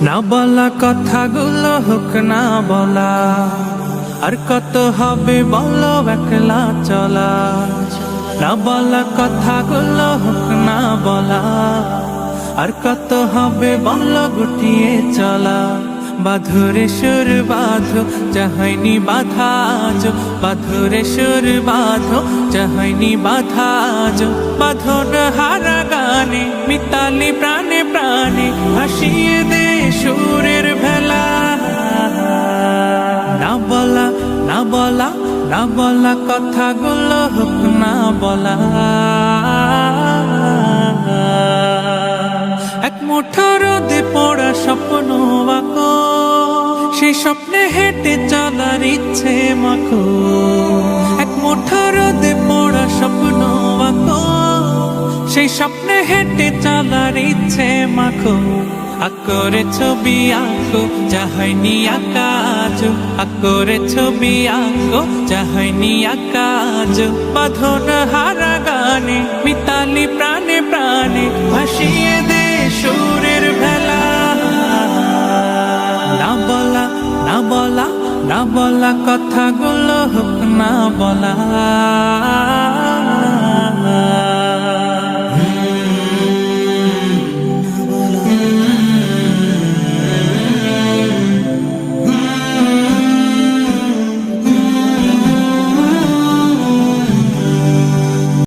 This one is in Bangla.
না বলা কথাগুলো হোক না বলা, আর কত হবে বলো একলা চলা। না বলা কথাগুলো হোক না বলা, আর কত হবে বলো গুটিয়ে চলা। বাঁধরে সুর বাঁধো চাহনি বাধা আজ, বাঁধরে সুর বাঁধো চাহনি বাধা আজ। বাঁধন হারা গানে মিতালি প্রাণে প্রাণে ভাসিয়ে দে সুরের ভেলা। না বলা না বলা না বলা কথাগুলো হোক না বলা। এক মুঠো রোদে পড়া স্বপ্ন আঁকো, সেই স্বপ্নে হেঁটে চলার ইচ্ছে মাখো। এক মুঠো রোদে পড়া স্বপ্ন আঁকো, সেই স্বপ্নে হেঁটে চলার ইচ্ছে মাখো। আকরে ছবি আঁকো চাহনি আকাজ, আকরে ছবি আঁকো চাহনি আকাজ। বাঁধন হারা গানে মিতালি প্রাণে প্রাণে ভাসিয়ে দে সুরের ভেলা। না বলা না বলা না বলা কথাগুলো হোক না বলা।